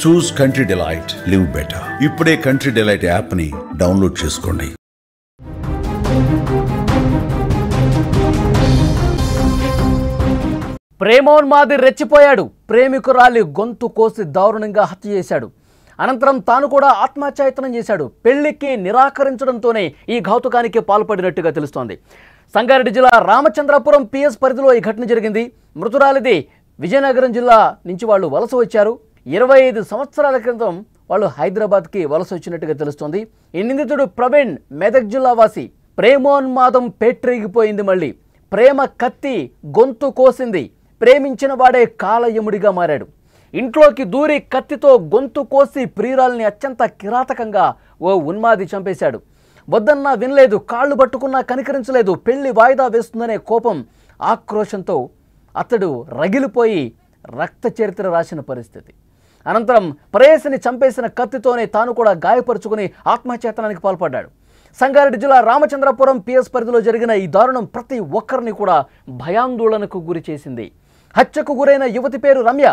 చూస్ country delight, live better. ఇప్పుడే country delight యాప్ని download చేసుకోండి. ప్రేమోన్మాది రెచ్చిపోయాడు. ప్రేమికురాలి గొంతు కోసి దారుణంగా హత్య చేశాడు. అనంతరం తాను కూడా ఆత్మహత్యాయత్నం చేశాడు. పెళ్లికి నిరాకరించడంతోనే ఈ ఘాతుకానికి పాల్పడినట్టుగా తెలుస్తోంది. సంగారెడ్డి జిల్లా రామచంద్రపురం పిఎస్ పరిధిలో ఈ ఘటన జరిగింది. మృతురాలిది విజయనగరం జిల్లా నుంచి వాళ్ళు వలస వచ్చారు. 25 సంవత్సరాల క్రితం వాళ్ళు హైదరాబాద్కి వలస వచ్చినట్టుగా తెలుస్తోంది. ఈ నిందితుడు ప్రవీణ్ మెదక్ జిల్లా వాసి. ప్రేమోన్మాదం పేట్రేగిపోయింది. మళ్ళీ ప్రేమ కత్తి గొంతు కోసింది. ప్రేమించిన వాడే కాలయముడిగా మారాడు. ఇంట్లోకి దూరి కత్తితో గొంతు కోసి ప్రియురాల్ని అత్యంత కిరాతకంగా ఓ ఉన్మాది చంపేశాడు. వద్దన్నా వినలేదు, కాళ్ళు పట్టుకున్నా కనికరించలేదు. పెళ్లి వాయిదా వేస్తుందనే కోపం, ఆక్రోశంతో అతడు రగిలిపోయి రక్త చరిత్ర రాసిన పరిస్థితి. అనంతరం ప్రేయసిని చంపేసిన కత్తితోనే తాను కూడా గాయపరుచుకుని ఆత్మహత్యాయత్నానికి పాల్పడ్డాడు. సంగారెడ్డి జిల్లా రామచంద్రపురం పిఎస్ పరిధిలో జరిగిన ఈ దారుణం ప్రతి ఒక్కరిని కూడా భయాందోళనకు గురి చేసింది. హత్యకు గురైన యువతి పేరు రమ్య.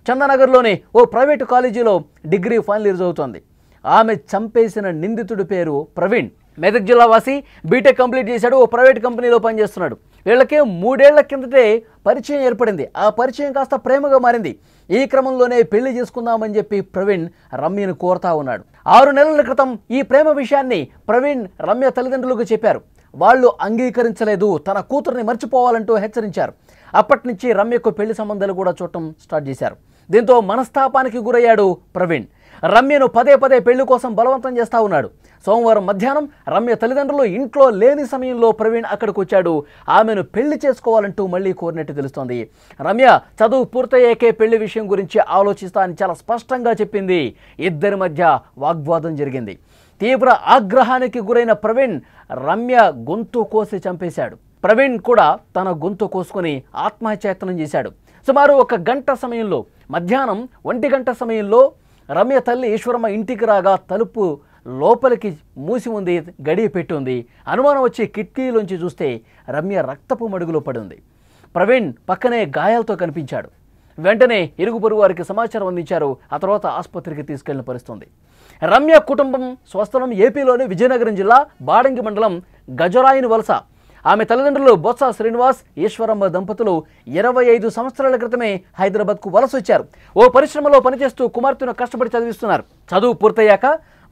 చందానగర్లోని ఓ ప్రైవేటు కాలేజీలో డిగ్రీ ఫైనల్ ఇయర్ చదువుతోంది. ఆమె చంపేసిన నిందితుడి పేరు ప్రవీణ్. మెదక్ జిల్లా వాసి, బీటెక్ కంప్లీట్ చేశాడు. ఓ ప్రైవేట్ కంపెనీలో పనిచేస్తున్నాడు. వీళ్ళకి 3 ఏళ్ల కిందటే పరిచయం ఏర్పడింది. ఆ పరిచయం కాస్త ప్రేమగా మారింది. ఈ క్రమంలోనే పెళ్లి చేసుకుందామని చెప్పి ప్రవీణ్ రమ్యను కోరుతా ఉన్నాడు. 6 నెలల క్రితం ఈ ప్రేమ విషయాన్ని ప్రవీణ్ రమ్య తల్లిదండ్రులకు చెప్పారు. వాళ్ళు అంగీకరించలేదు. తన కూతుర్ని మర్చిపోవాలంటూ హెచ్చరించారు. అప్పటి నుంచి రమ్యకు పెళ్లి సంబంధాలు కూడా చూడటం స్టార్ట్ చేశారు. దీంతో మనస్తాపానికి గురయ్యాడు ప్రవీణ్. రమ్యను పదే పెళ్లి కోసం బలవంతం చేస్తా ఉన్నాడు. సోమవారం మధ్యాహ్నం రమ్య తల్లిదండ్రులు ఇంట్లో లేని సమయంలో ప్రవీణ్ అక్కడికి వచ్చాడు. ఆమెను పెళ్లి చేసుకోవాలంటూ మళ్ళీ కోరినట్టు తెలుస్తోంది. రమ్య చదువు పూర్తయ్యాకే పెళ్లి విషయం గురించి ఆలోచిస్తా అని చాలా స్పష్టంగా చెప్పింది. ఇద్దరి మధ్య వాగ్వాదం జరిగింది. తీవ్ర ఆగ్రహానికి గురైన ప్రవీణ్ రమ్య గొంతు కోసి చంపేశాడు. ప్రవీణ్ కూడా తన గొంతు కోసుకొని ఆత్మహత్యాయత్నం చేశాడు. సుమారు 1 గంట సమయంలో, మధ్యాహ్నం 1 గంట సమయంలో రమ్య తల్లి ఈశ్వరమ్మ ఇంటికి రాగా తలుపు లోపలికి మూసి ఉంది, గడియ పెట్టి ఉంది. అనుమానం వచ్చి కిటికీలోంచి చూస్తే రమ్య రక్తపు మడుగులో పడి ఉంది. ప్రవీణ్ పక్కనే గాయాలతో కనిపించాడు. వెంటనే ఇరుగు పొరుగు వారికి సమాచారం అందించారు. ఆ తర్వాత ఆసుపత్రికి తీసుకెళ్లిన పరిస్థితుంది. రమ్య కుటుంబం స్వస్థలం ఏపీలోని విజయనగరం జిల్లా బాడంగి మండలం గజరాయిని వలస. ఆమె తల్లిదండ్రులు బొత్స శ్రీనివాస్, ఈశ్వరమ్మ దంపతులు 25 సంవత్సరాల క్రితమే హైదరాబాద్కు వలస వచ్చారు. ఓ పరిశ్రమలో పనిచేస్తూ కుమార్తెను కష్టపడి చదివిస్తున్నారు. చదువు పూర్తయ్యాక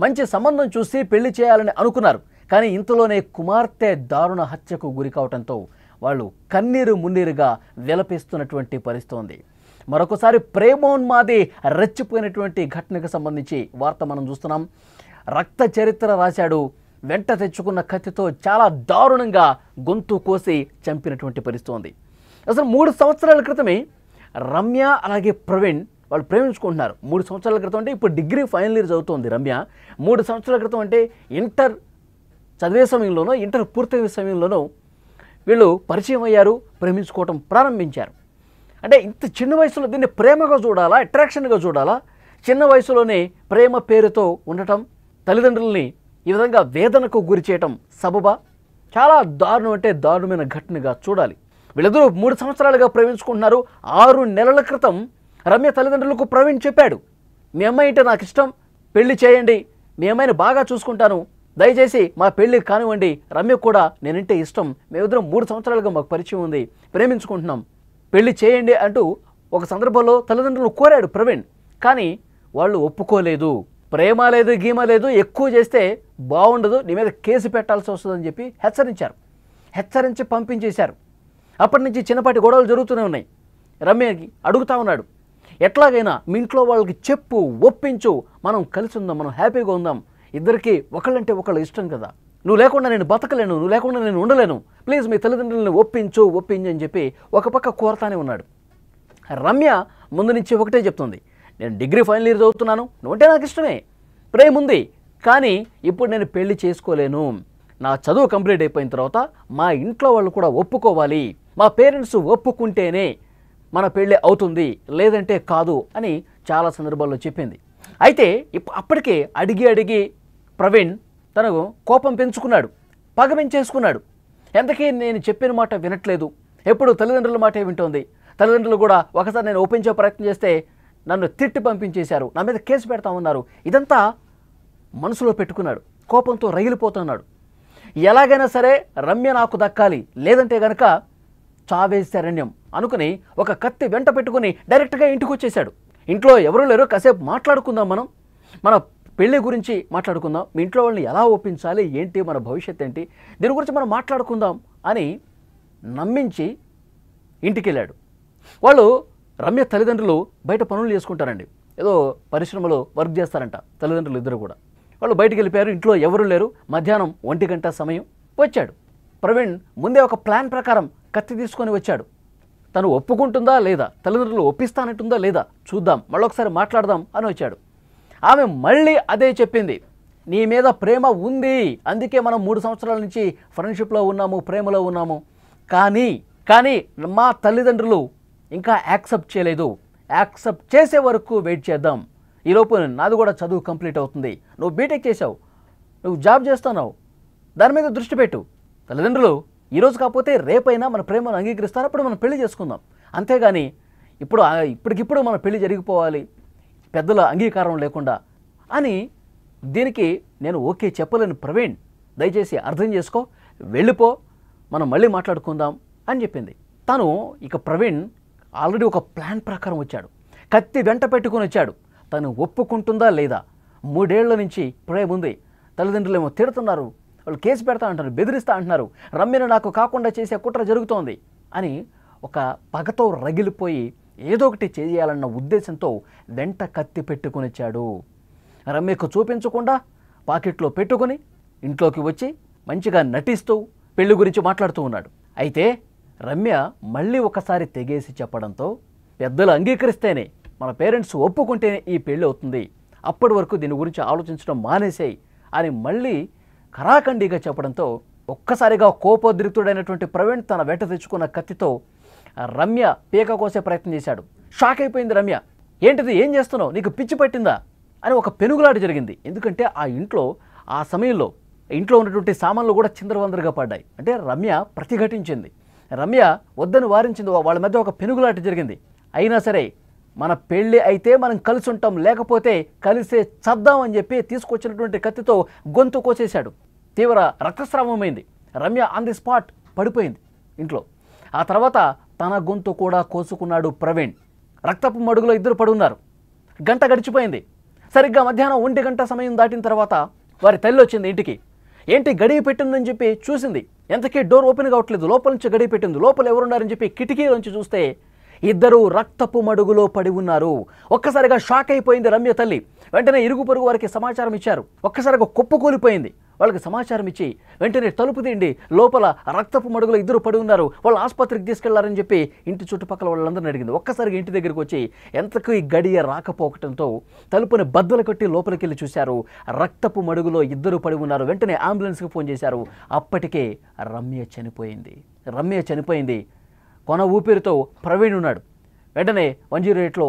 మంచి సంబంధం చూసి పెళ్లి చేయాలని అనుకున్నారు. కానీ ఇంతలోనే కుమార్తె దారుణ హత్యకు గురి కావడంతో వాళ్ళు కన్నీరు మున్నీరుగా విలపిస్తున్నటువంటి పరిస్థితి ఉంది. మరొకసారి ప్రేమోన్మాది రెచ్చిపోయినటువంటి ఘటనకు సంబంధించి వార్త మనం చూస్తున్నాం. రక్త చరిత్ర రాశాడు. వెంట తెచ్చుకున్న కత్తితో చాలా దారుణంగా గొంతు కోసి చంపినటువంటి పరిస్థితి ఉంది. అసలు 3 సంవత్సరాల క్రితమే రమ్య అలాగే ప్రవీణ్ వాళ్ళు ప్రేమించుకుంటున్నారు. 3 సంవత్సరాల క్రితం అంటే ఇప్పుడు డిగ్రీ ఫైనల్ ఇయర్ చదువుతోంది రమ్య. 3 సంవత్సరాల క్రితం అంటే ఇంటర్ చదివే సమయంలోనో, ఇంటర్ పూర్తయ్యే సమయంలోనో వీళ్ళు పరిచయం అయ్యారు, ప్రేమించుకోవటం ప్రారంభించారు. అంటే ఇంత చిన్న వయసులో దీన్ని ప్రేమగా చూడాలా, అట్రాక్షన్గా చూడాలా? చిన్న వయసులోనే ప్రేమ పేరుతో ఉండటం, తల్లిదండ్రుల్ని ఈ విధంగా వేదనకు గురి చేయటం సబబా? చాలా దారుణం, అంటే దారుణమైన ఘటనగా చూడాలి. వీళ్ళిద్దరూ 3 సంవత్సరాలుగా ప్రేమించుకుంటున్నారు. 6 నెలల క్రితం రమ్య తల్లిదండ్రులకు ప్రవీణ్ చెప్పాడు, మీ అమ్మాయి అంటే నాకు ఇష్టం, పెళ్లి చేయండి, మీ అమ్మాయిని బాగా చూసుకుంటాను, దయచేసి మా పెళ్లి కానివ్వండి, రమ్య కూడా నేనంటే ఇష్టం, మేమిద్దరం 3 సంవత్సరాలుగా మాకు పరిచయం ఉంది, ప్రేమించుకుంటున్నాం, పెళ్లి చేయండి అంటూ ఒక సందర్భంలో తల్లిదండ్రులు కోరాడు ప్రవీణ్. కానీ వాళ్ళు ఒప్పుకోలేదు. ప్రేమ లేదు, గీమ లేదు, ఎక్కువ చేస్తే బాగుండదు, నీ మీద కేసు పెట్టాల్సి వస్తుందని చెప్పి హెచ్చరించి పంపించేశారు. అప్పటి నుంచి చిన్నపాటి గొడవలు జరుగుతూనే ఉన్నాయి. రమ్యకి అడుగుతా ఉన్నాడు, ఎట్లాగైనా మీ ఇంట్లో వాళ్ళకి చెప్పు, ఒప్పించు, మనం కలిసి ఉందాం, మనం హ్యాపీగా ఉందాం, ఇద్దరికి ఒకళ్ళంటే ఒకళ్ళు ఇష్టం కదా, నువ్వు లేకుండా నేను బతకలేను, నువ్వు లేకుండా నేను ఉండలేను, ప్లీజ్ మీ తల్లిదండ్రులను ఒప్పించు అని చెప్పి ఒక పక్క కోరతానే ఉన్నాడు. రమ్య ముందు నుంచి ఒకటే చెప్తుంది, నేను డిగ్రీ ఫైనల్ ఇయర్ చదువుతున్నాను, నువ్వంటే నాకు ఇష్టమే, ప్రేమ ఉంది, కానీ ఇప్పుడు నేను పెళ్లి చేసుకోలేను, నా చదువు కంప్లీట్ అయిపోయిన తర్వాత మా ఇంట్లో వాళ్ళు కూడా ఒప్పుకోవాలి, మా పేరెంట్స్ ఒప్పుకుంటేనే మన పెళ్ళి అవుతుంది, లేదంటే కాదు అని చాలా సందర్భాల్లో చెప్పింది. అయితే అప్పటికే అడిగి ప్రవీణ్ తనకు కోపం పెంచుకున్నాడు, పగ పెంచేసుకున్నాడు. ఎంతకీ నేను చెప్పిన మాట వినట్లేదు, ఎప్పుడు తల్లిదండ్రుల మాటే వింటోంది, తల్లిదండ్రులు కూడా ఒకసారి నేను ఒప్పించే ప్రయత్నం చేస్తే నన్ను తిట్టి పంపించేశారు, నా మీద కేసు పెడతామన్నారు. ఇదంతా మనసులో పెట్టుకున్నాడు. కోపంతో రగిలిపోతున్నాడు. ఎలాగైనా సరే రమ్య నాకు దక్కాలి, లేదంటే గనక చావే శరణ్యం అనుకుని ఒక కత్తి వెంట పెట్టుకుని డైరెక్ట్గా ఇంటికి వచ్చేసాడు. ఇంట్లో ఎవరూ లేరు, కాసేపు మాట్లాడుకుందాం, మన పెళ్లి గురించి మాట్లాడుకుందాం, మీ ఇంట్లో వాళ్ళని ఎలా ఒప్పించాలి, ఏంటి మన భవిష్యత్ ఏంటి, దీని గురించి మనం మాట్లాడుకుందాం అని నమ్మించి ఇంటికి వెళ్ళాడు. వాళ్ళు రమ్య తల్లిదండ్రులు బయట పనులు చేసుకుంటారండి, ఏదో పరిశ్రమలో వర్క్ చేస్తారంట తల్లిదండ్రులు ఇద్దరు కూడా. వాళ్ళు బయటికి వెళ్ళిపోయారు, ఇంట్లో ఎవరూ లేరు. మధ్యాహ్నం 1 గంట సమయం వచ్చాడు. ప్రవీణ్ ముందే ఒక ప్లాన్ ప్రకారం కత్తి తీసుకొని వచ్చాడు. తను ఒప్పుకుంటుందా లేదా, తల్లిదండ్రులు ఒప్పిస్తానంటుందా లేదా చూద్దాం, మళ్ళొకసారి మాట్లాడదాం అని వచ్చాడు. ఆమె మళ్ళీ అదే చెప్పింది, నీ మీద ప్రేమ ఉంది, అందుకే మనం 3 సంవత్సరాల నుంచి ఫ్రెండ్షిప్లో ఉన్నాము, ప్రేమలో ఉన్నాము, కానీ మా తల్లిదండ్రులు ఇంకా యాక్సెప్ట్ చేయలేదు. యాక్సెప్ట్ చేసే వరకు వెయిట్ చేద్దాం. ఈలోపు నాది కూడా చదువు కంప్లీట్ అవుతుంది, నువ్వు బీటెక్ చేసావు, నువ్వు జాబ్ చేస్తున్నావు, దాని మీద దృష్టి పెట్టు. తల్లిదండ్రులు ఈరోజు కాకపోతే రేపైనా మన ప్రేమను అంగీకరిస్తారు, అప్పుడు మనం పెళ్లి చేసుకుందాం. అంతేగాని ఇప్పటికిప్పుడు మన పెళ్లి జరిగిపోవాలి పెద్దల అంగీకారం లేకుండా అని దీనికి నేను ఓకే చెప్పలేను ప్రవీణ్, దయచేసి అర్థం చేసుకో, వెళ్ళిపో, మనం మళ్ళీ మాట్లాడుకుందాం అని చెప్పింది. తను ఇక ప్రవీణ్ ఆల్రెడీ ఒక ప్లాన్ ప్రకారం వచ్చాడు, కత్తి వెంట పెట్టుకుని వచ్చాడు. తను ఒప్పుకుంటుందా లేదా, 3 ఏళ్ల నుంచి ప్రేమ ఉంది, తల్లిదండ్రులు ఏమో తిడుతున్నారు, వాళ్ళు కేసు పెడతా అంటారు, బెదిరిస్తా అంటున్నారు, రమ్యను నాకు కాకుండా చేసే కుట్ర జరుగుతోంది అని ఒక పగతో రగిలిపోయి ఏదో ఒకటి చేయాలన్న ఉద్దేశంతో వెంట కత్తి పెట్టుకుని వచ్చాడు. రమ్యకు చూపించకుండా పాకెట్లో పెట్టుకుని ఇంట్లోకి వచ్చి మంచిగా నటిస్తూ పెళ్లి గురించి మాట్లాడుతూ ఉన్నాడు. అయితే రమ్య మళ్ళీ ఒకసారి తెగేసి చెప్పడంతో, పెద్దలు అంగీకరిస్తేనే, మన పేరెంట్స్ ఒప్పుకుంటేనే ఈ పెళ్ళి అవుతుంది, అప్పటి వరకు దీని గురించి ఆలోచించడం మానేసేయి అని మళ్ళీ ఖరాఖండిగా చెప్పడంతో ఒక్కసారిగా కోపోద్రిక్తుడైనటువంటి ప్రవీణ్ తన వెంట తెచ్చుకున్న కత్తితో రమ్య పీక కోసే ప్రయత్నం చేశాడు. షాక్ అయిపోయింది రమ్య. ఏంటిది, ఏం చేస్తున్నావు, నీకు పిచ్చి పట్టిందా అని ఒక పెనుగులాట జరిగింది. ఎందుకంటే ఆ ఇంట్లో ఆ సమయంలో ఇంట్లో ఉన్నటువంటి సామాన్లు కూడా చిందరవందరగా పడ్డాయి. అంటే రమ్య ప్రతిఘటించింది, రమ్య వద్దని వారించింది, వాళ్ళ మధ్య ఒక పెనుగులాట జరిగింది. అయినా సరే మన పెళ్ళి అయితే మనం కలిసి ఉంటాం, లేకపోతే కలిసే చద్దాం అని చెప్పి తీసుకొచ్చినటువంటి కత్తితో గొంతు కోసేశాడు. తీవ్ర రక్తస్రావమైంది. రమ్య ఆన్ ది స్పాట్ పడిపోయింది ఇంట్లో. ఆ తర్వాత తన గొంతు కూడా కోసుకున్నాడు ప్రవీణ్. రక్తపు మడుగులో ఇద్దరు పడున్నారు. గంట గడిచిపోయింది. సరిగ్గా మధ్యాహ్నం 1 గంట సమయం దాటిన తర్వాత వారి తల్లి వచ్చింది ఇంటికి. ఏంటి గడియ పెట్టిందని చెప్పి చూసింది. ఎంతకీ డోర్ ఓపెన్ కావట్లేదు, లోపల నుంచి గడియ పెట్టింది. లోపల ఎవరున్నారని చెప్పి కిటికీలోంచి చూస్తే ఇద్దరు రక్తపు మడుగులో పడి ఉన్నారు. ఒక్కసారిగా షాక్ అయిపోయింది రమ్య తల్లి. వెంటనే ఇరుగు పొరుగు వారికి సమాచారం ఇచ్చారు. ఒక్కసారిగా కుప్పకూలిపోయింది. వాళ్ళకి సమాచారం ఇచ్చి వెంటనే తలుపు తీయండి, లోపల రక్తపు మడుగులో ఇద్దరు పడి ఉన్నారు, వాళ్ళు ఆసుపత్రికి తీసుకెళ్లారని చెప్పి ఇంటి చుట్టుపక్కల వాళ్ళందరినీ అడిగింది. ఒక్కసారిగా ఇంటి దగ్గరికి వచ్చి ఎంతకు ఈ గడియ రాకపోవటంతో తలుపుని బద్దలు కట్టి లోపలికి వెళ్ళి చూశారు. రక్తపు మడుగులో ఇద్దరు పడి ఉన్నారు. వెంటనే అంబులెన్స్కి ఫోన్ చేశారు. అప్పటికే రమ్య చనిపోయింది. కొన ఊపిరితో ప్రవీణ్ ఉన్నాడు. వెంటనే 108లో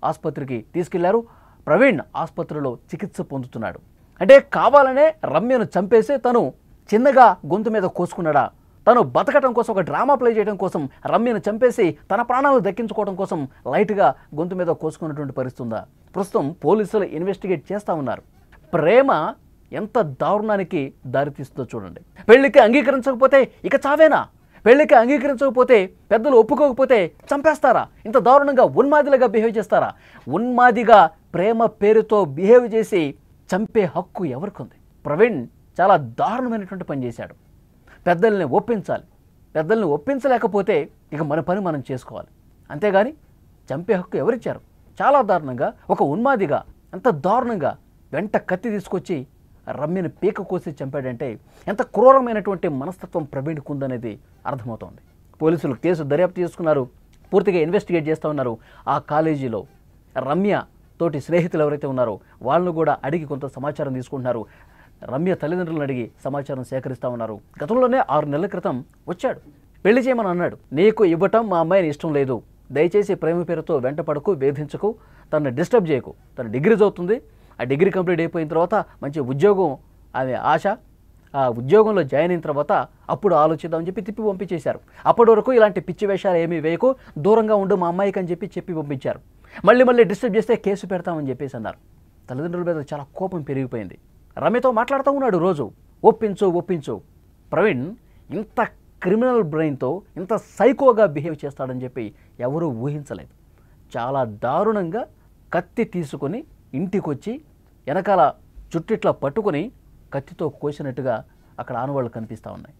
ఆసుపత్రికి తీసుకెళ్లారు. ప్రవీణ్ ఆసుపత్రిలో చికిత్స పొందుతున్నాడు. అంటే కావాలనే రమ్యను చంపేసి తను చిన్నగా గొంతు మీద కోసుకున్నాడా? తను బతకటం కోసం, ఒక డ్రామా ప్లే చేయడం కోసం రమ్యను చంపేసి తన ప్రాణాలు దక్కించుకోవడం కోసం లైట్గా గొంతు మీద కోసుకున్నటువంటి పరిస్థితి ఉందా? ప్రస్తుతం పోలీసులు ఇన్వెస్టిగేట్ చేస్తూ ఉన్నారు. ప్రేమ ఎంత దారుణానికి దారితీస్తుందో చూడండి. పెళ్లికి అంగీకరించకపోతే ఇక చావేనా? పెళ్లికి అంగీకరించకపోతే, పెద్దలు ఒప్పుకోకపోతే చంపేస్తారా? ఇంత దారుణంగా ఉన్మాదిలుగా బిహేవ్ చేస్తారా? ఉన్మాదిగా ప్రేమ పేరుతో బిహేవ్ చేసి చంపే హక్కు ఎవరికి ఉంది? ప్రవీణ్ చాలా దారుణమైనటువంటి పని చేశాడు. పెద్దల్ని ఒప్పించాలి. పెద్దల్ని ఒప్పించలేకపోతే ఇక మన పని మనం చేసుకోవాలి. అంతేగాని చంపే హక్కు ఎవరిచ్చారు? చాలా దారుణంగా ఒక ఉన్మాదిగా ఎంత దారుణంగా వెంట కత్తి తీసుకొచ్చి రమ్యని పీక కోసి చంపాడంటే ఎంత క్రూరమైనటువంటి మనస్తత్వం ప్రవీణ్కు ఉందనేది అర్థమవుతోంది. పోలీసులు కేసు దర్యాప్తు చేసుకున్నారు, పూర్తిగా ఇన్వెస్టిగేట్ చేస్తూ ఉన్నారు. ఆ కాలేజీలో రమ్య తోటి స్నేహితులు ఎవరైతే ఉన్నారో వాళ్ళను కూడా అడిగి కొంత సమాచారం తీసుకుంటున్నారు. రమ్య తల్లిదండ్రులను అడిగి సమాచారం సేకరిస్తూ ఉన్నారు. గతంలోనే 6 నెలల క్రితం వచ్చాడు, పెళ్లి చేయమని అన్నాడు. నీకు ఇవ్వటం మా అమ్మాయిని ఇష్టం లేదు, దయచేసి ప్రేమ పేరుతో వెంట పడకు, వేధించకు, తనని డిస్టర్బ్ చేయకు. తను డిగ్రీ చదువుతుంది, ఆ డిగ్రీ కంప్లీట్ అయిపోయిన తర్వాత మంచి ఉద్యోగం ఆమె ఆశ, ఆ ఉద్యోగంలో జాయిన్ అయిన తర్వాత అప్పుడు ఆలోచిద్దామని చెప్పి తిప్పి పంపించేశారు. అప్పటి వరకు ఇలాంటి పిచ్చి వేషాలు ఏమీ వేయకు, దూరంగా ఉండు మా అమ్మాయికి అని చెప్పి పంపించారు. మళ్ళీ మళ్ళీ డిస్టర్బ్ చేస్తే కేసు పెడతామని చెప్పేసి అన్నారు. తల్లిదండ్రుల మీద చాలా కోపం పెరిగిపోయింది. రమ్యతో మాట్లాడుతూ ఉన్నాడు రోజు, ఒప్పించు. ప్రవీణ్ ఇంత క్రిమినల్ బ్రెయిన్తో ఇంత సైకోగా బిహేవ్ చేస్తాడని చెప్పి ఎవరూ ఊహించలేదు. చాలా దారుణంగా కత్తి తీసుకొని ఇంటికొచ్చి వెనకాల చుట్టిట్లా పట్టుకొని కత్తితో కోసినట్టుగా అక్కడ ఆనవాళ్ళు కనిపిస్తూ ఉన్నాయి.